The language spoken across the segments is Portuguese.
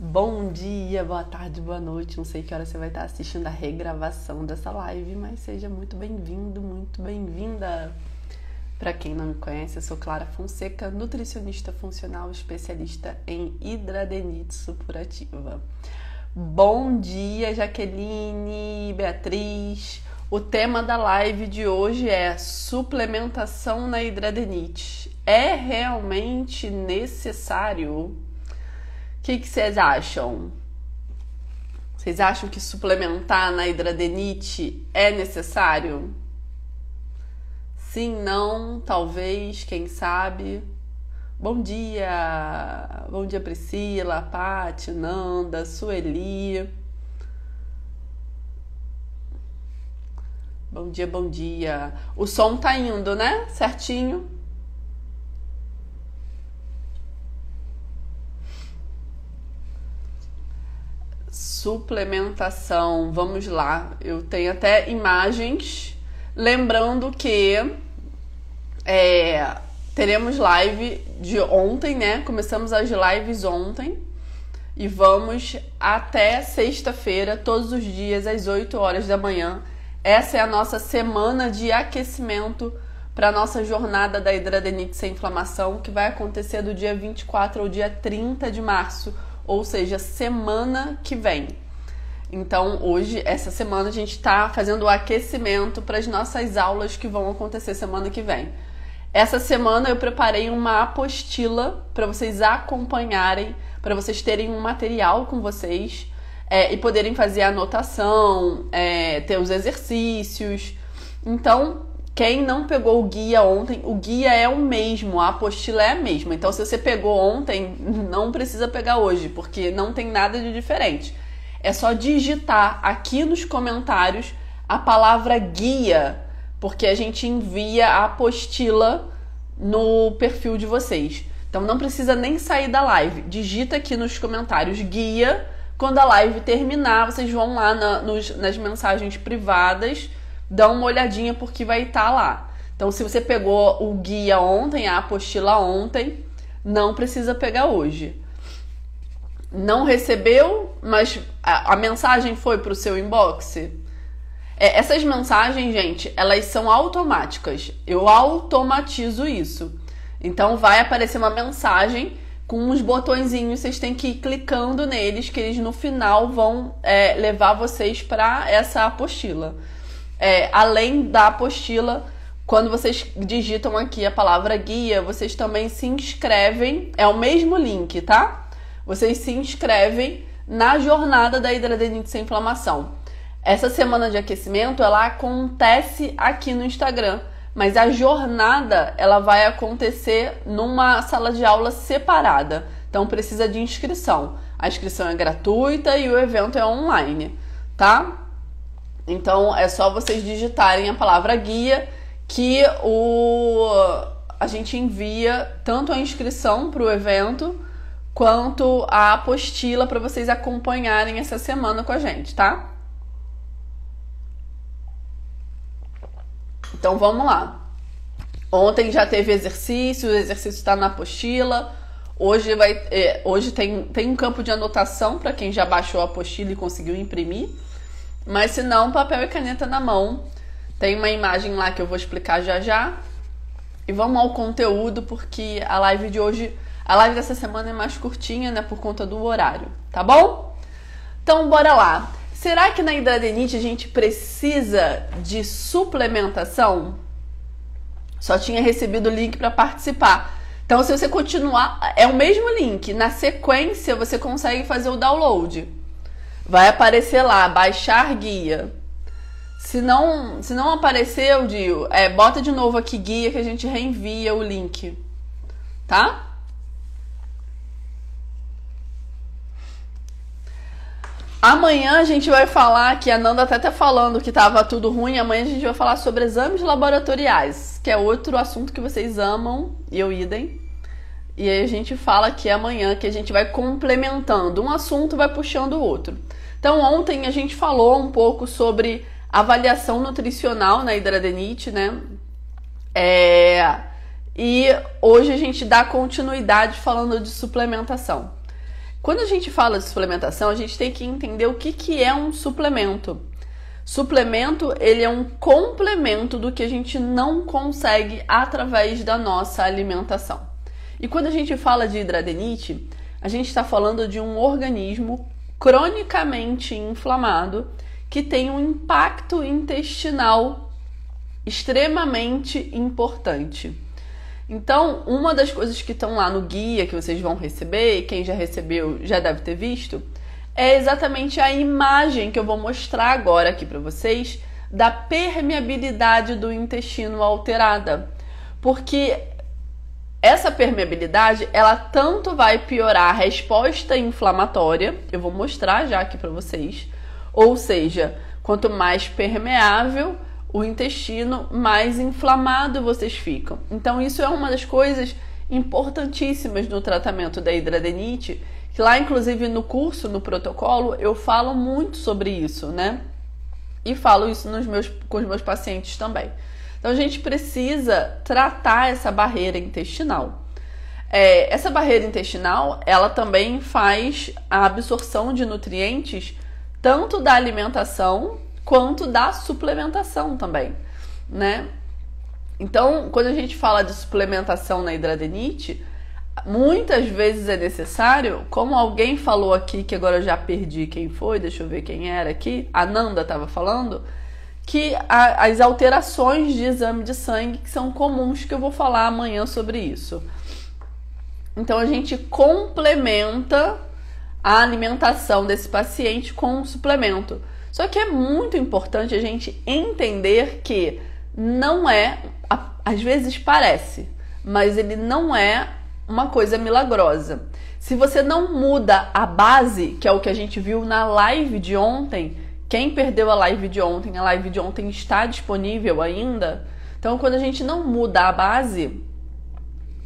Bom dia, boa tarde, boa noite. Não sei que hora você vai estar assistindo a regravação dessa live, mas seja muito bem-vindo, muito bem-vinda. Para quem não me conhece, eu sou Clara Fonseca, nutricionista funcional, especialista em hidradenite supurativa. Bom dia, Jaqueline, Beatriz. O tema da live de hoje é suplementação na hidradenite. É realmente necessário? O que vocês acham? Vocês acham que suplementar na hidradenite é necessário? Sim, não, talvez, quem sabe. Bom dia! Bom dia, Priscila, Paty, Nanda, Sueli. Bom dia, bom dia. O som tá indo, né? Certinho? Suplementação, vamos lá. Eu tenho até imagens. Lembrando que teremos live de ontem, né? Começamos as lives ontem e vamos até sexta-feira, todos os dias, às 8 horas da manhã. Essa é a nossa semana de aquecimento para a nossa jornada da hidradenite sem inflamação, que vai acontecer do dia 24 ao dia 30 de março, ou seja, semana que vem. Então, hoje, essa semana, a gente está fazendo o aquecimento para as nossas aulas que vão acontecer semana que vem. Essa semana eu preparei uma apostila para vocês acompanharem, para vocês terem um material com vocês e poderem fazer a anotação, ter os exercícios. Então, quem não pegou o guia ontem, o guia é o mesmo, a apostila é a mesma. Então, se você pegou ontem, não precisa pegar hoje, porque não tem nada de diferente. É só digitar aqui nos comentários a palavra guia, porque a gente envia a apostila no perfil de vocês. Então não precisa nem sair da live. Digita aqui nos comentários guia. Quando a live terminar, vocês vão lá nas mensagens privadas, dão uma olhadinha porque vai estar lá. Então se você pegou o guia ontem, a apostila ontem, não precisa pegar hoje. Não recebeu, mas a mensagem foi para o seu inbox? Essas mensagens, gente, elas são automáticas. Eu automatizo isso. Então vai aparecer uma mensagem com uns botõezinhos, vocês têm que ir clicando neles, que eles no final vão levar vocês para essa apostila. Além da apostila, quando vocês digitam aqui a palavra guia, vocês também se inscrevem, é o mesmo link, tá? Vocês se inscrevem na jornada da hidradenite sem inflamação. Essa semana de aquecimento, ela acontece aqui no Instagram, mas a jornada, ela vai acontecer numa sala de aula separada. Então, precisa de inscrição. A inscrição é gratuita e o evento é online, tá? Então, é só vocês digitarem a palavra guia que a gente envia tanto a inscrição para o evento quanto a apostila para vocês acompanharem essa semana com a gente, tá? Então vamos lá. Ontem já teve exercício, o exercício está na apostila. Hoje tem um campo de anotação para quem já baixou a apostila e conseguiu imprimir. Mas se não, papel e caneta na mão. Tem uma imagem lá que eu vou explicar já já. E vamos ao conteúdo, porque a live de hoje... A live dessa semana é mais curtinha, né, por conta do horário, tá bom? Então, bora lá. Será que na hidradenite a gente precisa de suplementação? Só tinha recebido o link para participar. Então, se você continuar, é o mesmo link. Na sequência, você consegue fazer o download. Vai aparecer lá, baixar guia. Se não apareceu, Dio, bota de novo aqui guia que a gente reenvia o link, tá? Amanhã a gente vai falar, que a Nanda até tá falando que tava tudo ruim, amanhã a gente vai falar sobre exames laboratoriais, que é outro assunto que vocês amam, e eu idem. E aí a gente fala aqui amanhã, que a gente vai complementando, um assunto vai puxando o outro. Então ontem a gente falou um pouco sobre avaliação nutricional na hidradenite, né? E hoje a gente dá continuidade falando de suplementação. Quando a gente fala de suplementação, a gente tem que entender o que é um suplemento. Suplemento, ele é um complemento do que a gente não consegue através da nossa alimentação. E quando a gente fala de hidradenite, a gente está falando de um organismo cronicamente inflamado que tem um impacto intestinal extremamente importante. Então, uma das coisas que estão lá no guia que vocês vão receber, quem já recebeu já deve ter visto, é exatamente a imagem que eu vou mostrar agora aqui para vocês da permeabilidade do intestino alterada. Porque essa permeabilidade, ela tanto vai piorar a resposta inflamatória, eu vou mostrar já aqui para vocês, ou seja, quanto mais permeável o intestino, mais inflamado vocês ficam. Então isso é uma das coisas importantíssimas no tratamento da hidradenite, que lá inclusive no curso, no protocolo, eu falo muito sobre isso, né? E falo isso com os meus pacientes também. Então a gente precisa tratar essa barreira intestinal. Essa barreira intestinal, ela também faz a absorção de nutrientes tanto da alimentação quanto da suplementação também, né? Então, quando a gente fala de suplementação na hidradenite, muitas vezes é necessário, como alguém falou aqui, que agora eu já perdi quem foi, deixa eu ver quem era aqui, a Nanda estava falando, que as alterações de exame de sangue que são comuns, que eu vou falar amanhã sobre isso. Então, a gente complementa a alimentação desse paciente com um suplemento. Só que é muito importante a gente entender que não é, às vezes parece, mas ele não é uma coisa milagrosa. Se você não muda a base, que é o que a gente viu na live de ontem, quem perdeu a live de ontem está disponível ainda. Então, quando a gente não muda a base,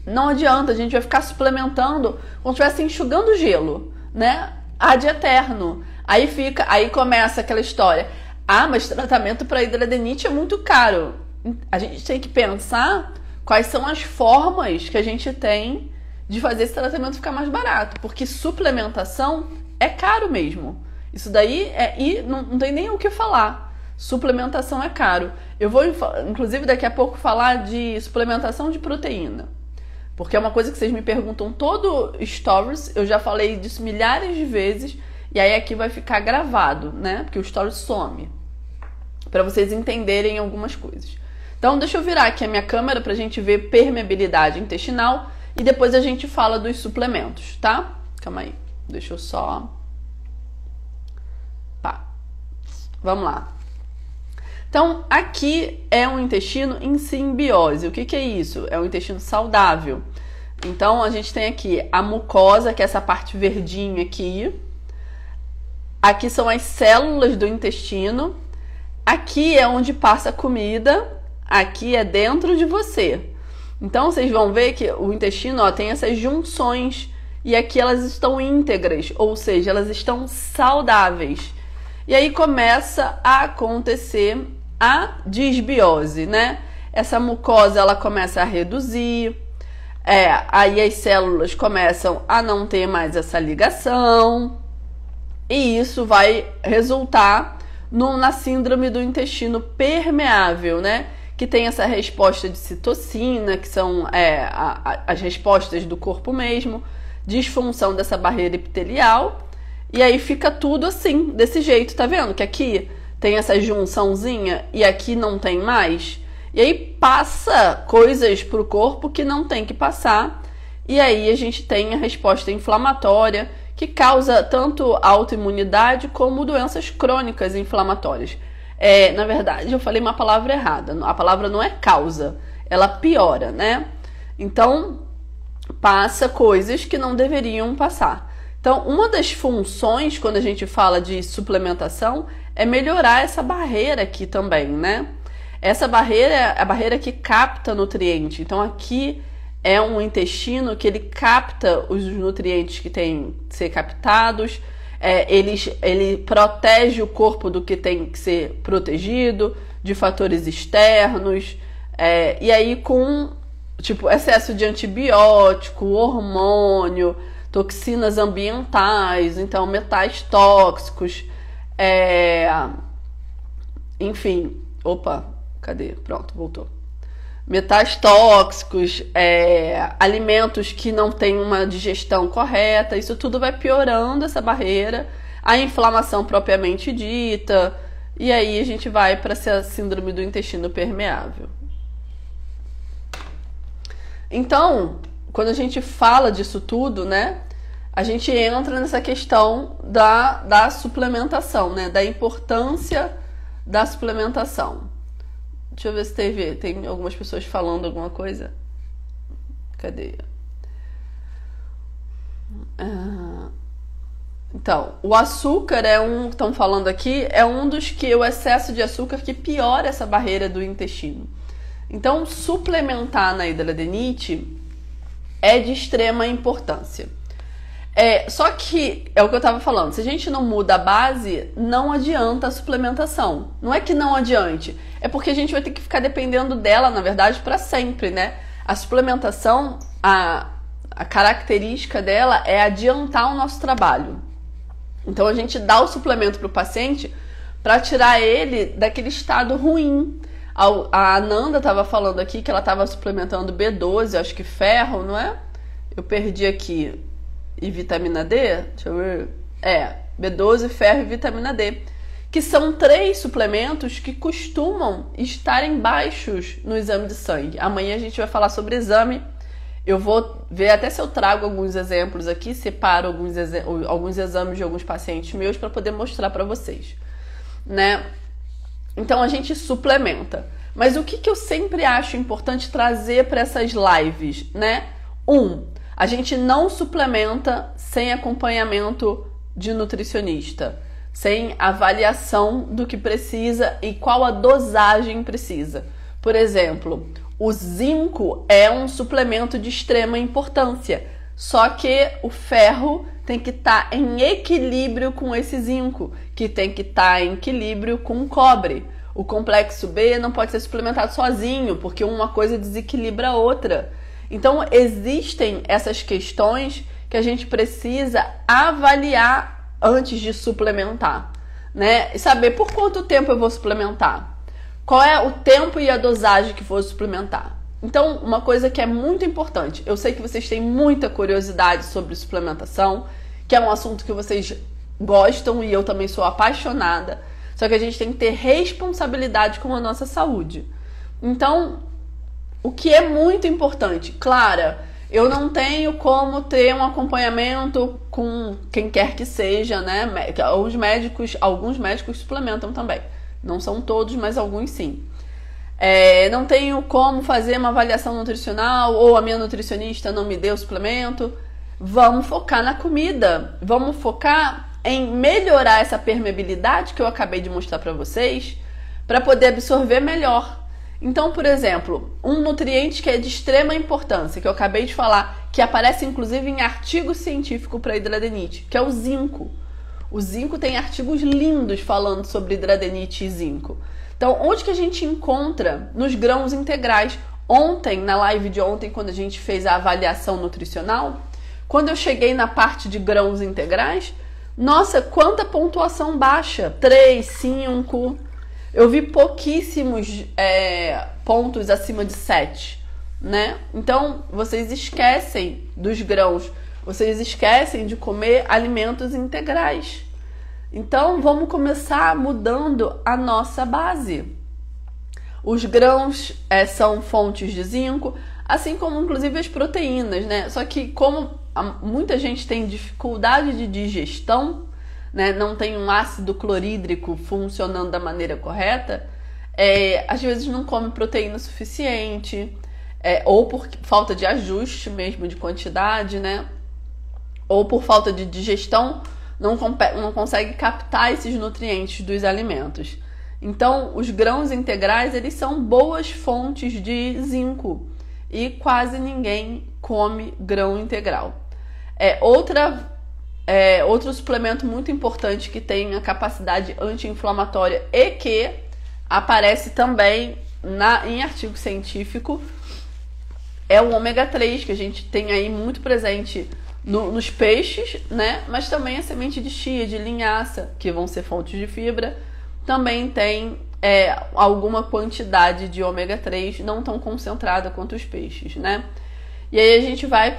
não adianta, a gente vai ficar suplementando como se estivesse enxugando gelo, né? Ad eterno. Aí começa aquela história. Ah, mas tratamento para hidradenite é muito caro. A gente tem que pensar quais são as formas que a gente tem de fazer esse tratamento ficar mais barato. Porque suplementação é caro mesmo. Isso daí e não tem nem o que falar. Suplementação é caro. Eu vou, inclusive, daqui a pouco falar de suplementação de proteína. Porque é uma coisa que vocês me perguntam todo stories. Eu já falei disso milhares de vezes. E aí aqui vai ficar gravado, né? Porque o stories some. Para vocês entenderem algumas coisas. Então, deixa eu virar aqui a minha câmera pra gente ver permeabilidade intestinal. E depois a gente fala dos suplementos, tá? Calma aí. Deixa eu só... Pá. Vamos lá. Então, aqui é um intestino em simbiose. O que é isso? É um intestino saudável. Então, a gente tem aqui a mucosa, que é essa parte verdinha aqui. Aqui são as células do intestino. Aqui é onde passa a comida. Aqui é dentro de você. Então, vocês vão ver que o intestino, ó, tem essas junções. E aqui elas estão íntegras, ou seja, elas estão saudáveis. E aí começa a acontecer a disbiose, né? Essa mucosa, ela começa a reduzir. Aí as células começam a não ter mais essa ligação. E isso vai resultar na síndrome do intestino permeável, né? Que tem essa resposta de citocina, que são as respostas do corpo mesmo, disfunção dessa barreira epitelial, e aí fica tudo assim, desse jeito, tá vendo? Que aqui tem essa junçãozinha e aqui não tem mais, e aí passa coisas pro corpo que não tem que passar, e aí a gente tem a resposta inflamatória, que causa tanto autoimunidade como doenças crônicas inflamatórias. Na verdade, eu falei uma palavra errada. A palavra não é causa, ela piora, né? Então, passa coisas que não deveriam passar. Então, uma das funções, quando a gente fala de suplementação, é melhorar essa barreira aqui também, né? Essa barreira é a barreira que capta nutriente. Então, aqui é um intestino que ele capta os nutrientes que têm que ser captados, ele protege o corpo do que tem que ser protegido, de fatores externos, e aí com excesso de antibiótico, hormônio, toxinas ambientais, então metais tóxicos, enfim, opa, cadê? Pronto, voltou. Metais tóxicos, alimentos que não têm uma digestão correta, isso tudo vai piorando essa barreira, a inflamação propriamente dita, e aí a gente vai para essa síndrome do intestino permeável. Então, quando a gente fala disso tudo, né, a gente entra nessa questão da suplementação, né, da importância da suplementação. Deixa eu ver se tem algumas pessoas falando alguma coisa. Cadê? Então, o açúcar estão falando aqui, é um dos que o excesso de açúcar que piora essa barreira do intestino. Então, suplementar na hidradeniite é de extrema importância. Só que, é o que eu estava falando, se a gente não muda a base, não adianta a suplementação. Não é que não adiante, é porque a gente vai ter que ficar dependendo dela, na verdade, para sempre, né? A suplementação, a característica dela é adiantar o nosso trabalho. Então, a gente dá o suplemento para o paciente para tirar ele daquele estado ruim. A Ananda estava falando aqui que ela estava suplementando B12, acho que ferro, não é? Eu perdi aqui. E vitamina D? Deixa eu ver. B12, ferro e vitamina D. Que são 3 suplementos que costumam estarem baixos no exame de sangue. Amanhã a gente vai falar sobre exame. Eu vou ver até se eu trago alguns exemplos aqui, separo alguns exames de alguns pacientes meus para poder mostrar para vocês, né? Então a gente suplementa. Mas o que eu sempre acho importante trazer para essas lives, né? A gente não suplementa sem acompanhamento de nutricionista, sem avaliação do que precisa e qual a dosagem precisa. Por exemplo, o zinco é um suplemento de extrema importância, só que o ferro tem que estar em equilíbrio com esse zinco, que tem que estar em equilíbrio com o cobre. O complexo B não pode ser suplementado sozinho, porque uma coisa desequilibra a outra. Então, existem essas questões que a gente precisa avaliar antes de suplementar, né? E saber por quanto tempo eu vou suplementar. Qual é o tempo e a dosagem que vou suplementar. Então, uma coisa que é muito importante. Eu sei que vocês têm muita curiosidade sobre suplementação, que é um assunto que vocês gostam e eu também sou apaixonada. Só que a gente tem que ter responsabilidade com a nossa saúde. Então, o que é muito importante, Clara, eu não tenho como ter um acompanhamento com quem quer que seja, né? Alguns médicos suplementam também. Não são todos, mas alguns sim. Não tenho como fazer uma avaliação nutricional ou a minha nutricionista não me deu suplemento. Vamos focar na comida. Vamos focar em melhorar essa permeabilidade que eu acabei de mostrar para vocês para poder absorver melhor. Então, por exemplo, um nutriente que é de extrema importância, que eu acabei de falar, que aparece inclusive em artigo científico para hidradeniite, que é o zinco. O zinco tem artigos lindos falando sobre hidradeniite e zinco. Então, onde que a gente encontra? Nos grãos integrais. Ontem, na live de ontem, quando a gente fez a avaliação nutricional, quando eu cheguei na parte de grãos integrais, nossa, quanta pontuação baixa! 3, 5... Eu vi pouquíssimos pontos acima de 7, né? Então, vocês esquecem dos grãos, vocês esquecem de comer alimentos integrais. Então, vamos começar mudando a nossa base. Os grãos são fontes de zinco, assim como inclusive as proteínas, né? Só que como muita gente tem dificuldade de digestão, né, não tem um ácido clorídrico funcionando da maneira correta, às vezes não come proteína suficiente, ou por falta de ajuste mesmo de quantidade, né, ou por falta de digestão, não consegue captar esses nutrientes dos alimentos. Então, os grãos integrais, eles são boas fontes de zinco e quase ninguém come grão integral. Outro suplemento muito importante que tem a capacidade anti-inflamatória e que aparece também em artigo científico é o ômega 3, que a gente tem aí muito presente nos peixes, né? Mas também a semente de chia, de linhaça, que vão ser fontes de fibra, também tem alguma quantidade de ômega 3, não tão concentrada quanto os peixes, né? E aí a gente vai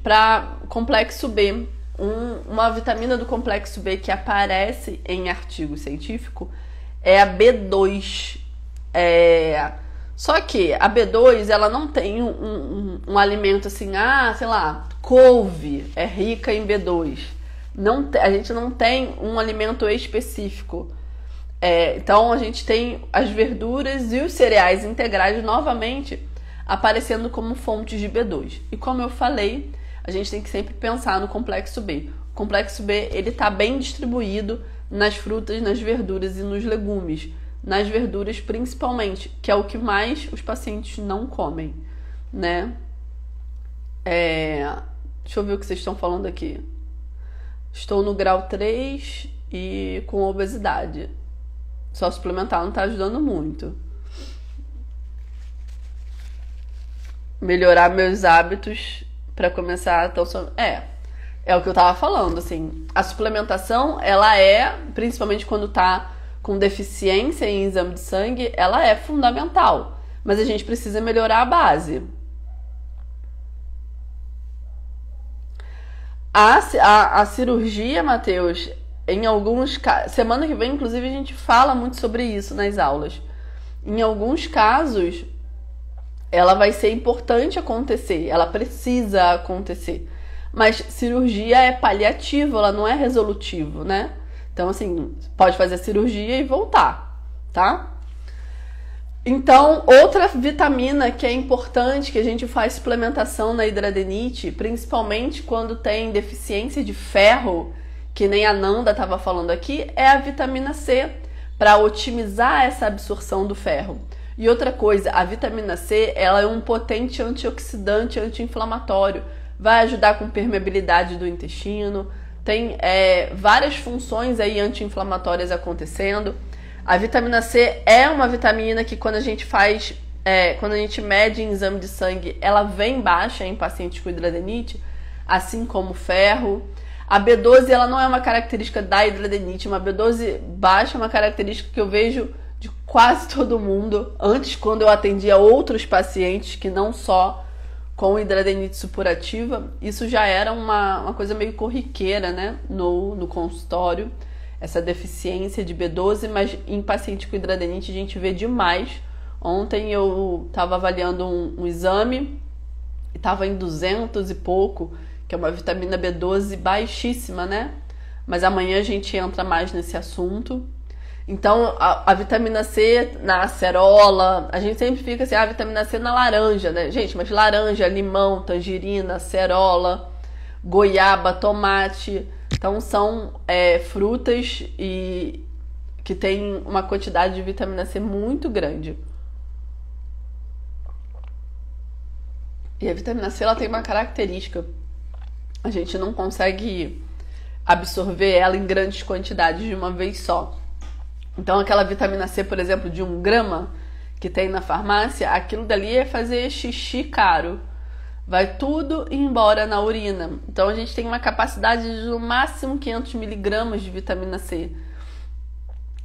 para complexo B. Uma vitamina do complexo B que aparece em artigo científico é a B2. Só que a B2, ela não tem um alimento assim, sei lá, couve é rica em B2. A gente não tem um alimento específico. Então a gente tem as verduras e os cereais integrais novamente aparecendo como fontes de B2. E como eu falei, a gente tem que sempre pensar no complexo B. O complexo B, ele está bem distribuído nas frutas, nas verduras e nos legumes. Nas verduras principalmente, que é o que mais os pacientes não comem, né? Deixa eu ver o que vocês estão falando aqui. Estou no grau 3 e com obesidade. Só suplementar não está ajudando muito. Melhorar meus hábitos para começar a ter é o que eu tava falando, assim. A suplementação, ela principalmente quando tá com deficiência em exame de sangue, ela é fundamental. Mas a gente precisa melhorar a base. A cirurgia, Matheus, em alguns casos... Semana que vem, inclusive, a gente fala muito sobre isso nas aulas. Em alguns casos, ela vai ser importante acontecer. Ela precisa acontecer. Mas cirurgia é paliativo, ela não é resolutivo, né? Então, assim, pode fazer a cirurgia e voltar, tá? Então, outra vitamina que é importante, que a gente faz suplementação na hidradenite, principalmente quando tem deficiência de ferro, que nem a Nanda estava falando aqui, é a vitamina C, para otimizar essa absorção do ferro. E outra coisa, a vitamina C, ela é um potente antioxidante, anti-inflamatório, vai ajudar com permeabilidade do intestino, tem várias funções aí anti-inflamatórias acontecendo. A vitamina C é uma vitamina que quando a gente quando a gente mede em exame de sangue, ela vem baixa em pacientes com hidradenite, assim como o ferro. A B12, ela não é uma característica da hidradenite, uma B12 baixa é uma característica que eu vejo de quase todo mundo. Antes, quando eu atendia outros pacientes que não só com hidradenite supurativa, isso já era uma coisa meio corriqueira, né, no consultório, essa deficiência de B12, mas em paciente com hidradenite a gente vê demais. Ontem eu estava avaliando um exame e estava em 200 e pouco, que é uma vitamina B12 baixíssima, né? Mas amanhã a gente entra mais nesse assunto. Então, a vitamina C na acerola, a gente sempre fica assim, a vitamina C na laranja, né? Gente, mas laranja, limão, tangerina, acerola, goiaba, tomate. Então, são frutas que têm uma quantidade de vitamina C muito grande. E a vitamina C, ela tem uma característica. A gente não consegue absorver ela em grandes quantidades de uma vez só. Então, aquela vitamina C, por exemplo, de 1 grama que tem na farmácia, aquilo dali é fazer xixi caro. Vai tudo embora na urina. Então, a gente tem uma capacidade de, no máximo, 500 miligramas de vitamina C.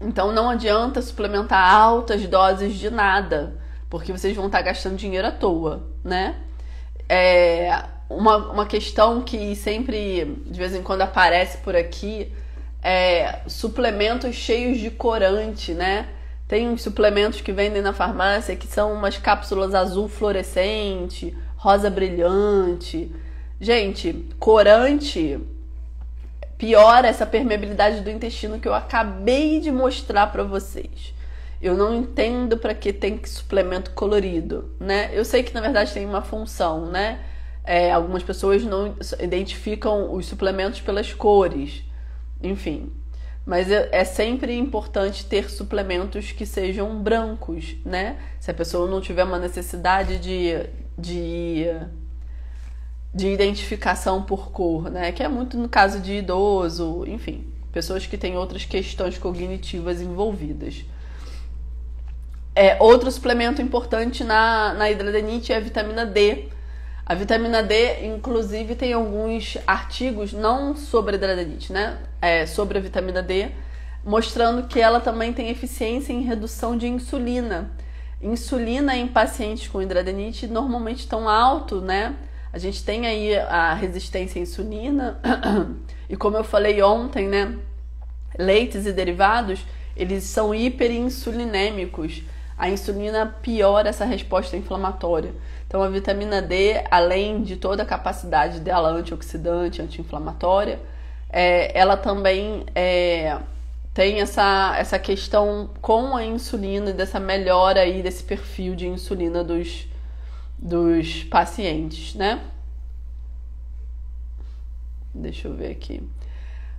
Então, não adianta suplementar altas doses de nada, porque vocês vão estar gastando dinheiro à toa, né? Uma questão que sempre, de vez em quando, aparece por aqui suplementos cheios de corante, né? Tem uns suplementos que vendem na farmácia que são umas cápsulas azul fluorescente, rosa brilhante. Gente, corante piora essa permeabilidade do intestino que eu acabei de mostrar para vocês. Eu não entendo para que tem suplemento colorido, né? Eu sei que na verdade tem uma função, né? Algumas pessoas não identificam os suplementos pelas cores. Enfim, mas é sempre importante ter suplementos que sejam brancos, né? Se a pessoa não tiver uma necessidade de identificação por cor, né? Que é muito no caso de idoso, enfim, pessoas que têm outras questões cognitivas envolvidas. Outro suplemento importante na hidradenite é a vitamina D. A vitamina D, inclusive, tem alguns artigos, não sobre a hidradeniite, né? Sobre a vitamina D, mostrando que ela também tem eficiência em redução de insulina. Insulina em pacientes com hidradeniite normalmente tão alto, né? A gente tem aí a resistência à insulina e, como eu falei ontem, né? Leites e derivados, eles são hiperinsulinêmicos. A insulina piora essa resposta inflamatória. Então, a vitamina D, além de toda a capacidade dela antioxidante, anti-inflamatória, ela também tem essa questão com a insulina e dessa melhora aí desse perfil de insulina dos pacientes, né? Deixa eu ver aqui.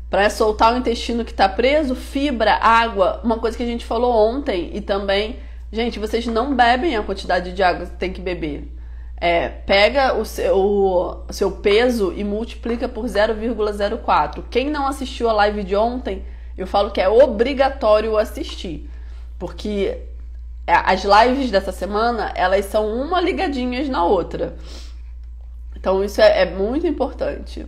Para soltar o intestino que está preso, fibra, água, uma coisa que a gente falou ontem e também, gente, vocês não bebem a quantidade de água que tem que beber. Pega o seu peso e multiplica por 0,04. Quem não assistiu a live de ontem, eu falo que é obrigatório assistir, porque as lives dessa semana, elas são uma ligadinhas na outra. Então isso é muito importante.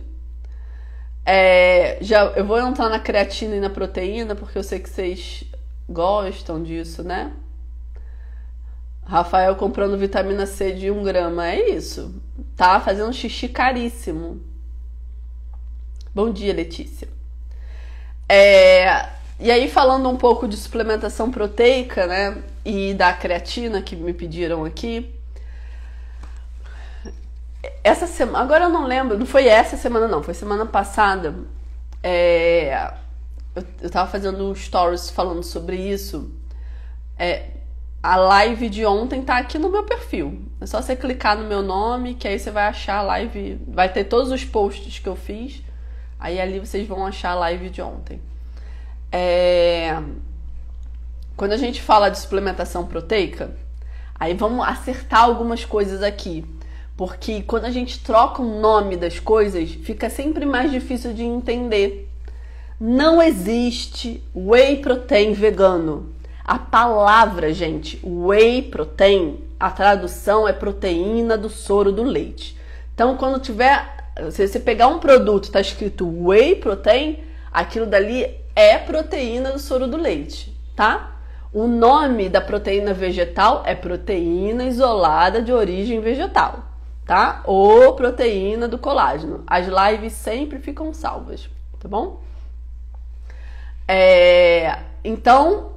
Eu vou entrar na creatina e na proteína, porque eu sei que vocês gostam disso, né? Rafael comprando vitamina C de 1 grama, é isso. Tá fazendo xixi caríssimo. Bom dia, Letícia. E aí, falando um pouco de suplementação proteica, né? E da creatina, que me pediram aqui. Essa semana, agora eu não lembro, não foi essa semana não, foi semana passada. Eu tava fazendo stories falando sobre isso. A live de ontem tá aqui no meu perfil. É só você clicar no meu nome, que aí você vai achar a live. Vai ter todos os posts que eu fiz. Aí ali vocês vão achar a live de ontem. Quando a gente fala de suplementação proteica, aí vamos acertar algumas coisas aqui. Porque quando a gente troca o nome das coisas, fica sempre mais difícil de entender. Não existe whey protein vegano. A palavra, gente, whey protein, a tradução é proteína do soro do leite. Então, quando se você pegar um produto, tá escrito whey protein, aquilo dali é proteína do soro do leite, tá? O nome da proteína vegetal é proteína isolada de origem vegetal, tá? Ou proteína do colágeno. As lives sempre ficam salvas, tá bom? Então,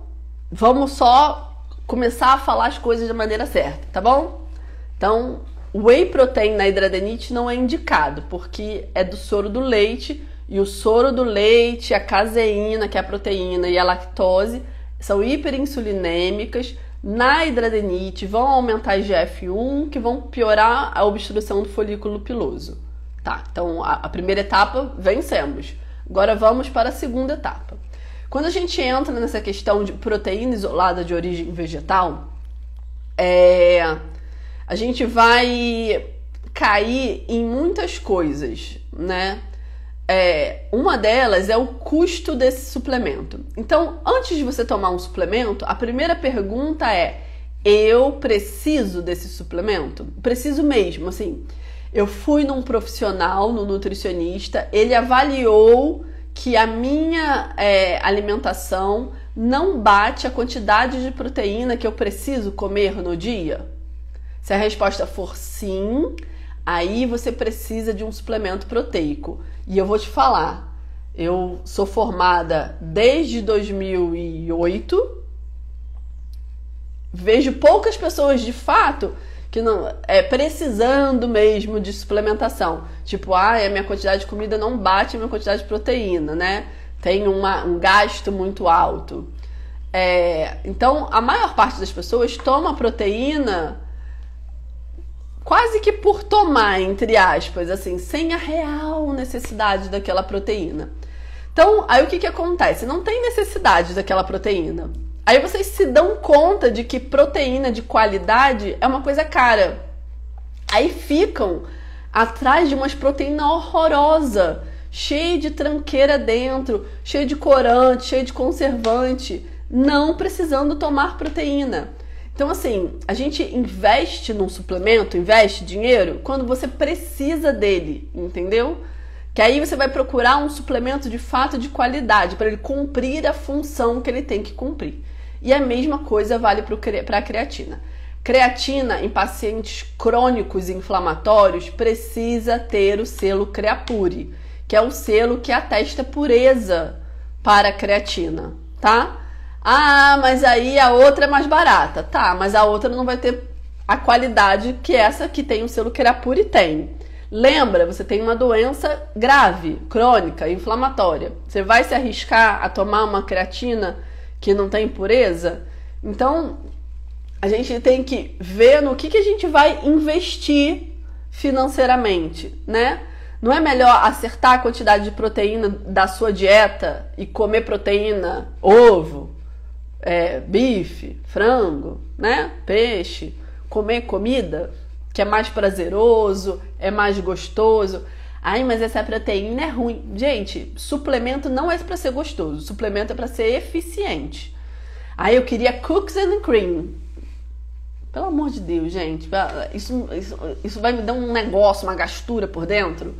vamos só começar a falar as coisas da maneira certa, tá bom? Então, whey protein na hidradeniite não é indicado, porque é do soro do leite, e o soro do leite, a caseína, que é a proteína, e a lactose são hiperinsulinêmicas. Na hidradeniite vão aumentar a IGF-1, que vão piorar a obstrução do folículo piloso. Tá, então a primeira etapa vencemos. Agora vamos para a segunda etapa. Quando a gente entra nessa questão de proteína isolada de origem vegetal, a gente vai cair em muitas coisas, né? Uma delas é o custo desse suplemento. Então, antes de você tomar um suplemento, a primeira pergunta é: eu preciso desse suplemento? Preciso mesmo, assim. Eu fui num profissional, no nutricionista, ele avaliou que a minha alimentação não bate a quantidade de proteína que eu preciso comer no dia? Se a resposta for sim, aí você precisa de um suplemento proteico. E eu vou te falar, eu sou formada desde 2008, vejo poucas pessoas de fato que não precisando mesmo de suplementação. Tipo, a minha quantidade de comida não bate a minha quantidade de proteína, né? Tem um gasto muito alto. Então, a maior parte das pessoas toma proteína quase que por tomar, entre aspas, assim, sem a real necessidade daquela proteína. Então, aí o que acontece? Não tem necessidade daquela proteína. Aí vocês se dão conta de que proteína de qualidade é uma coisa cara. Aí ficam atrás de umas proteínas horrorosas, cheia de tranqueira dentro, cheia de corante, cheia de conservante, não precisando tomar proteína. Então, assim, a gente investe num suplemento, investe dinheiro quando você precisa dele, entendeu? Que aí você vai procurar um suplemento de fato de qualidade, para ele cumprir a função que ele tem que cumprir. E a mesma coisa vale para a creatina. Creatina em pacientes crônicos e inflamatórios precisa ter o selo Creapure, que é o selo que atesta pureza para a creatina, tá? Ah, mas aí a outra é mais barata. Tá, mas a outra não vai ter a qualidade que essa que tem o selo Creapure tem. Lembra, você tem uma doença grave, crônica, inflamatória. Você vai se arriscar a tomar uma creatina que não tem pureza? Então, a gente tem que ver no que a gente vai investir financeiramente, né? Não é melhor acertar a quantidade de proteína da sua dieta e comer proteína, ovo, bife, frango, né? Peixe, comer comida que é mais prazeroso, é mais gostoso. Ai, mas essa proteína é ruim. Gente, suplemento não é para ser gostoso, suplemento é para ser eficiente. Aí eu queria cookies and cream. Pelo amor de Deus, gente, isso vai me dar um negócio, uma gastura por dentro.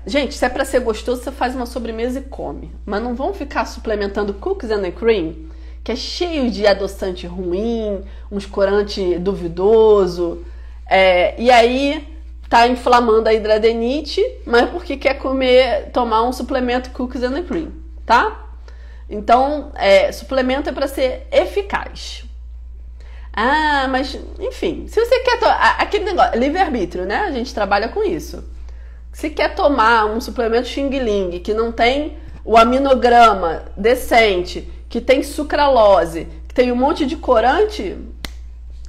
Gente, se é pra ser gostoso, você faz uma sobremesa e come. Mas não vão ficar suplementando cookies and cream, que é cheio de adoçante ruim, uns corante duvidoso. E aí tá inflamando a hidradeniite, mas porque quer tomar um suplemento cookies and cream, tá? Então, suplemento é pra ser eficaz. Ah, mas, enfim, se você quer aquele negócio, livre-arbítrio, né? A gente trabalha com isso. Se quer tomar um suplemento Xing Ling que não tem o aminograma decente, que tem sucralose, que tem um monte de corante,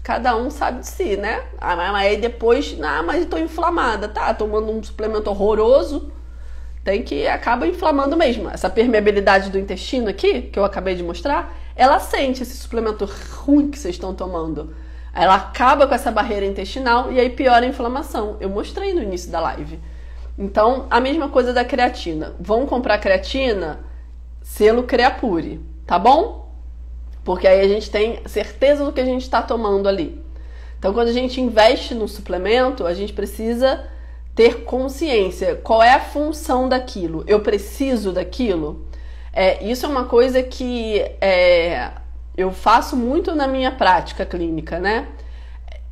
cada um sabe de si, né? Mas aí depois, mas eu tô inflamada, tá? Tomando um suplemento horroroso, acaba inflamando mesmo. Essa permeabilidade do intestino aqui, que eu acabei de mostrar, ela sente esse suplemento ruim que vocês estão tomando. Ela acaba com essa barreira intestinal e aí piora a inflamação. Eu mostrei no início da live. Então, a mesma coisa da creatina. Vão comprar creatina, selo Creapure, tá bom? Porque aí a gente tem certeza do que a gente está tomando ali. Então, quando a gente investe no suplemento, a gente precisa ter consciência. Qual é a função daquilo? Eu preciso daquilo? Isso é uma coisa que eu faço muito na minha prática clínica, né?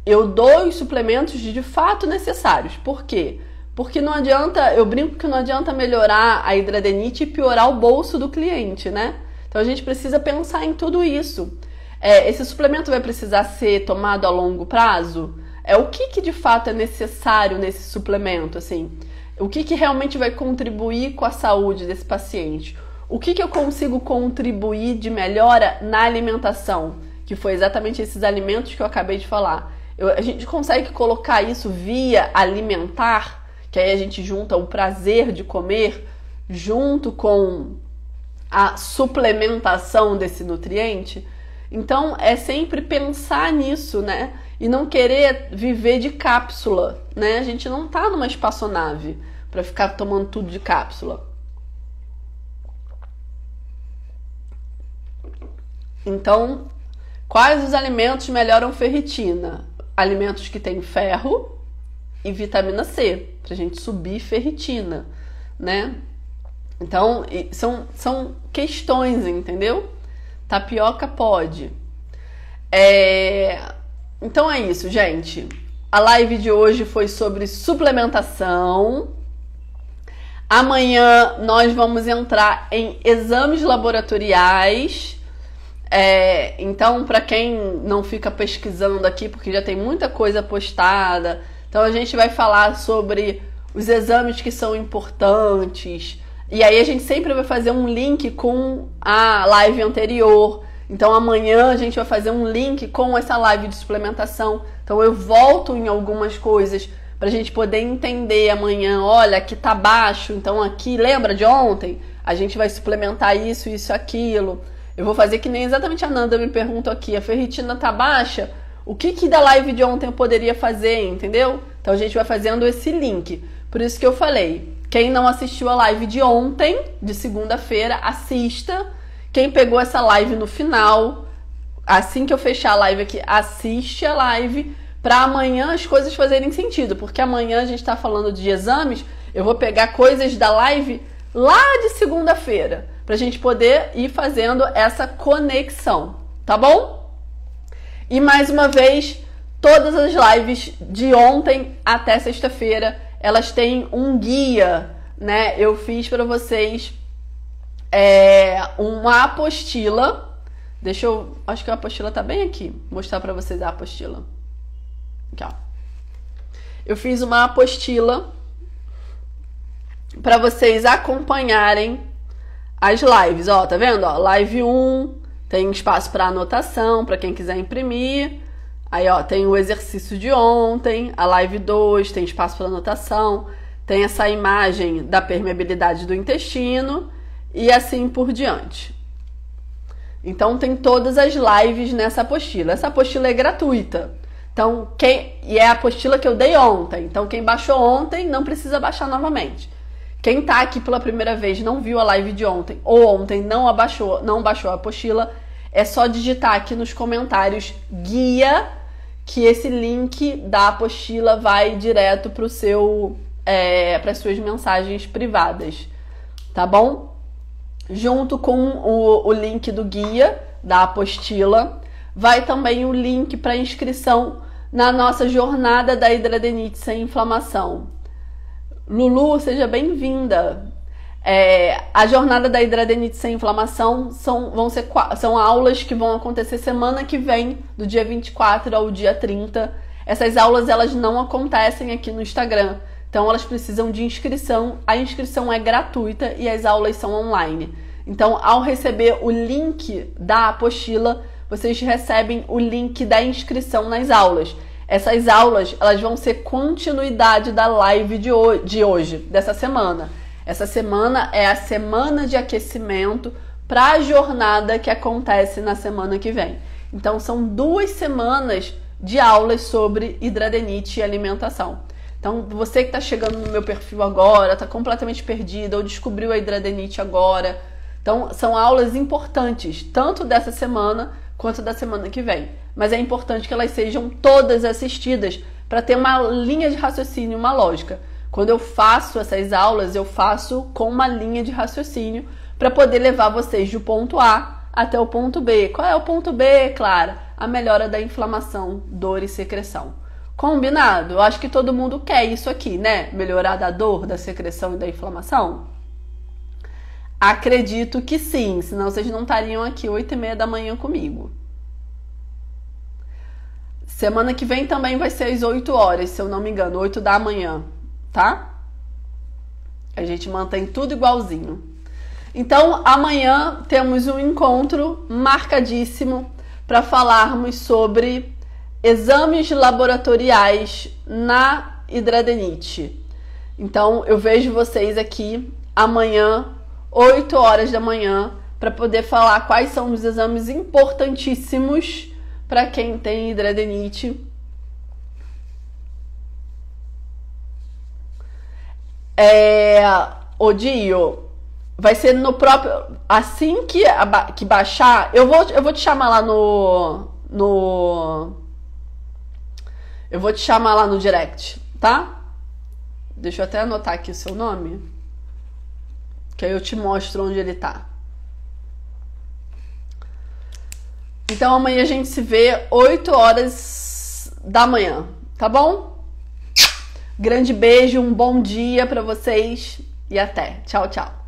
Eu dou os suplementos de fato necessários. Por quê? Porque não adianta, eu brinco que não adianta melhorar a hidradeniite e piorar o bolso do cliente, né? Então a gente precisa pensar em tudo isso. Esse suplemento vai precisar ser tomado a longo prazo? O que de fato é necessário nesse suplemento, assim? O que realmente vai contribuir com a saúde desse paciente? O que eu consigo contribuir de melhora na alimentação? Que foi exatamente esses alimentos que eu acabei de falar. A gente consegue colocar isso via alimentar, que aí a gente junta o prazer de comer junto com a suplementação desse nutriente. Então, é sempre pensar nisso, né? E não querer viver de cápsula, né? A gente não tá numa espaçonave para ficar tomando tudo de cápsula. Então, quais os alimentos melhoram ferritina? Alimentos que têm ferro e vitamina C, pra gente subir ferritina, né? Então, são questões, entendeu? Tapioca pode. Então é isso, gente. A live de hoje foi sobre suplementação. Amanhã nós vamos entrar em exames laboratoriais. Então, para quem não fica pesquisando aqui, porque já tem muita coisa postada, então a gente vai falar sobre os exames que são importantes. E aí a gente sempre vai fazer um link com a live anterior. Então amanhã a gente vai fazer um link com essa live de suplementação. Então eu volto em algumas coisas pra gente poder entender amanhã. Olha, aqui tá baixo, então aqui, lembra de ontem? A gente vai suplementar isso, isso, aquilo. Eu vou fazer que nem exatamente a Nanda me perguntou aqui. A ferritina tá baixa? O que da live de ontem eu poderia fazer, entendeu? Então a gente vai fazendo esse link. Por isso que eu falei, quem não assistiu a live de ontem, de segunda-feira, assista. Quem pegou essa live no final, assim que eu fechar a live aqui, assiste a live para amanhã as coisas fazerem sentido, porque amanhã a gente tá falando de exames, eu vou pegar coisas da live lá de segunda-feira, pra gente poder ir fazendo essa conexão, tá bom? E mais uma vez, todas as lives de ontem até sexta-feira, elas têm um guia, né? Eu fiz para vocês uma apostila. Acho que a apostila tá bem aqui. Vou mostrar para vocês a apostila. Aqui, ó. Eu fiz uma apostila para vocês acompanharem as lives. Ó, tá vendo? Ó, live 1 tem espaço para anotação, para quem quiser imprimir. Aí, ó, tem o exercício de ontem. A live 2 tem espaço para anotação. Tem essa imagem da permeabilidade do intestino e assim por diante. Então, tem todas as lives nessa apostila. Essa apostila é gratuita. Então, e é a apostila que eu dei ontem. Então, quem baixou ontem não precisa baixar novamente. Quem tá aqui pela primeira vez, não viu a live de ontem, ou ontem não baixou a apostila, é só digitar aqui nos comentários guia, que esse link da apostila vai direto para as suas mensagens privadas, tá bom? Junto com o link do guia da apostila, vai também o link para inscrição na nossa jornada da hidradenite sem inflamação. Lulu, seja bem-vinda. A jornada da hidradenite sem inflamação são aulas que vão acontecer semana que vem, do dia 24 ao dia 30. Essas aulas elas não acontecem aqui no Instagram, então elas precisam de inscrição. A inscrição é gratuita e as aulas são online. Então, ao receber o link da apostila, vocês recebem o link da inscrição nas aulas. Essas aulas elas vão ser continuidade da live de hoje, dessa semana. Essa semana é a semana de aquecimento para a jornada que acontece na semana que vem. Então, são 2 semanas de aulas sobre hidradenite e alimentação. Então, você que está chegando no meu perfil agora, está completamente perdido ou descobriu a hidradenite agora. Então, são aulas importantes, tanto dessa semana quanto da semana que vem. Mas é importante que elas sejam todas assistidas para ter uma linha de raciocínio, uma lógica. Quando eu faço essas aulas, eu faço com uma linha de raciocínio para poder levar vocês do ponto A até o ponto B. Qual é o ponto B, Clara? A melhora da inflamação, dor e secreção. Combinado? Eu acho que todo mundo quer isso aqui, né? Melhorar da dor, da secreção e da inflamação? Acredito que sim, senão vocês não estariam aqui 8h30 da manhã comigo. Semana que vem também vai ser às 8 horas, se eu não me engano, 8 da manhã, tá? A gente mantém tudo igualzinho. Então, amanhã temos um encontro marcadíssimo para falarmos sobre exames laboratoriais na hidradenite. Então, eu vejo vocês aqui amanhã, 8 horas da manhã, para poder falar quais são os exames importantíssimos para quem tem hidradenite. Dio, vai ser no próprio... Assim que baixar, eu vou te chamar lá eu vou te chamar lá no direct, tá? Deixa eu até anotar aqui o seu nome, que aí eu te mostro onde ele tá. Então amanhã a gente se vê 8 horas da manhã, tá bom? Grande beijo, um bom dia pra vocês e até. Tchau, tchau.